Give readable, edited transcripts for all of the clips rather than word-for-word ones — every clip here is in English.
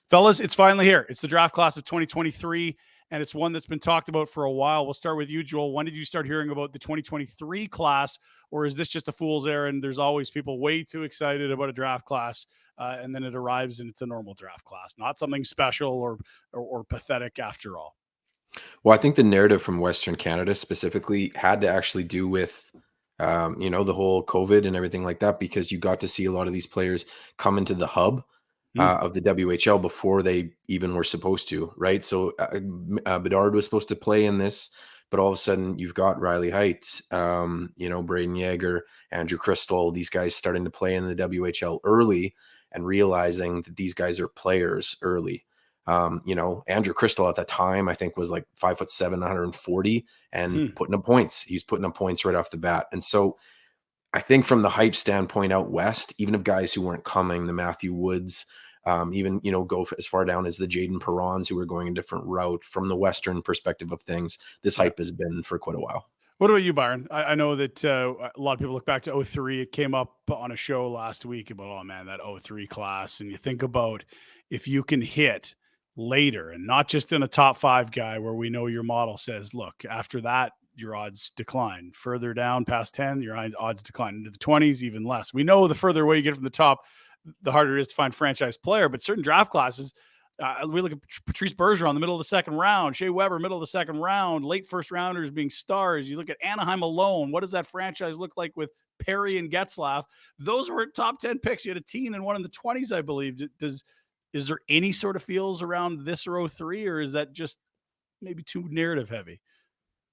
Fellas, it's finally here. It's the draft class of 2023, and it's one that's been talked about for a while. We'll start with you, Joel. When did you start hearing about the 2023 class, or is this just a fool's errand? There's always people way too excited about a draft class, and then it arrives and it's a normal draft class, not something special or pathetic after all. Well, I think the narrative from Western Canada specifically had to actually do with, the whole COVID and everything like that, because you got to see a lot of these players come into the hub of the WHL before they even were supposed to, right? So Bedard was supposed to play in this, but all of a sudden you've got Riley Height, Braden Yeager, Andrew Crystal, these guys starting to play in the WHL early and realizing that these guys are players early. Andrew Crystal at that time, I think, was like 5'7", 140 and putting up points. He's putting up points right off the bat. And so I think from the hype standpoint out west, even of guys who weren't coming, the Matthew Woods, go as far down as the Jaden Perrons, who were going a different route from the Western perspective of things, this hype has been for quite a while. What about you, Byron? I know that a lot of people look back to 2003. It came up on a show last week about, oh man, that 2003 class. And you think about if you can hit later and not just in a top 5 guy where we know your model says, look, after that, your odds decline. Further down past 10, your odds decline. Into the 20s, even less. We know the further away you get from the top, the harder it is to find franchise player. But certain draft classes, we look at Patrice Bergeron in the middle of the second round, Shea Weber, middle of the second round, late first rounders being stars. You look at Anaheim alone. What does that franchise look like with Perry and Getzlaf? Those were top 10 picks. You had a teen and one in the 20s, I believe. Is there any sort of feels around this or 03, or is that just maybe too narrative heavy?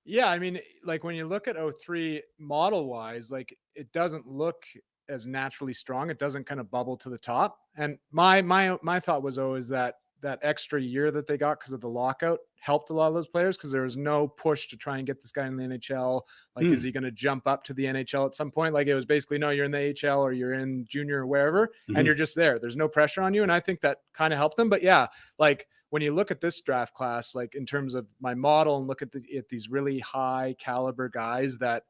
Yeah, I mean, like when you look at 03 model wise, like it doesn't look as naturally strong. It doesn't kind of bubble to the top. And my thought was always that extra year that they got because of the lockout helped a lot of those players, because there was no push to try and get this guy in the NHL. Like, is he going to jump up to the NHL at some point? Like, it was basically, no, you're in the AHL or you're in junior or wherever, and you're just there. There's no pressure on you. And I think that kind of helped them. But yeah, like when you look at this draft class, like in terms of my model and look at these really high caliber guys that,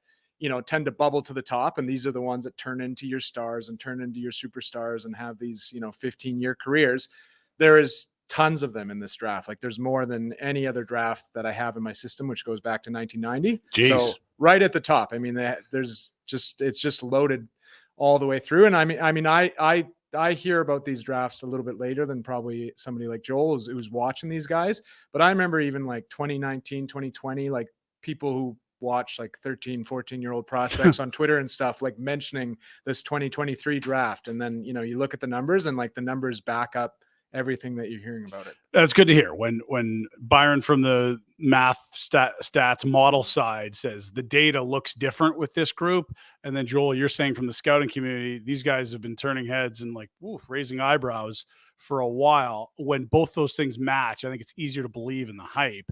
tend to bubble to the top. And these are the ones that turn into your stars and turn into your superstars and have these, 15-year careers. There is tons of them in this draft. Like there's more than any other draft that I have in my system, which goes back to 1990. Jeez. So right at the top. I mean, it's just loaded all the way through. And I hear about these drafts a little bit later than probably somebody like Joel who's watching these guys. But I remember even like 2019, 2020, like people who watch like 13, 14-year-old prospects on Twitter and stuff, like mentioning this 2023 draft. And then, you look at the numbers and like the numbers back up everything that you're hearing about it. That's good to hear. When Byron from the math stats model side says the data looks different with this group, and then Joel, you're saying from the scouting community, these guys have been turning heads and like raising eyebrows for a while. When both those things match, I think it's easier to believe in the hype.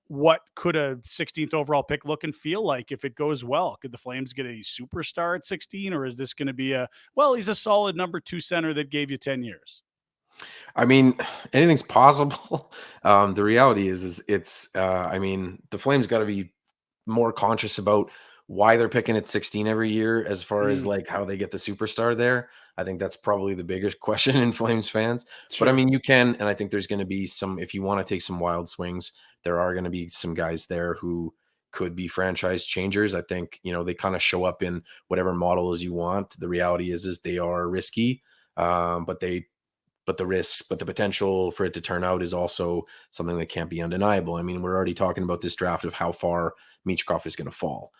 What could a 16th overall pick look and feel like if it goes well? Could the Flames get a superstar at 16, or is this going to be he's a solid number 2 center that gave you 10 years? I mean, anything's possible. The reality is the Flames got to be more conscious about why they're picking at 16 every year, as far as like how they get the superstar there. I think that's probably the biggest question in Flames fans. Sure. But I mean, you can, and I think there's going to be some, if you want to take some wild swings, there are going to be some guys there who could be franchise changers. I think, they kind of show up in whatever model as you want. The reality is they are risky, but the potential for it to turn out is also something that can't be undeniable. I mean, we're already talking about this draft of how far Michkov is going to fall.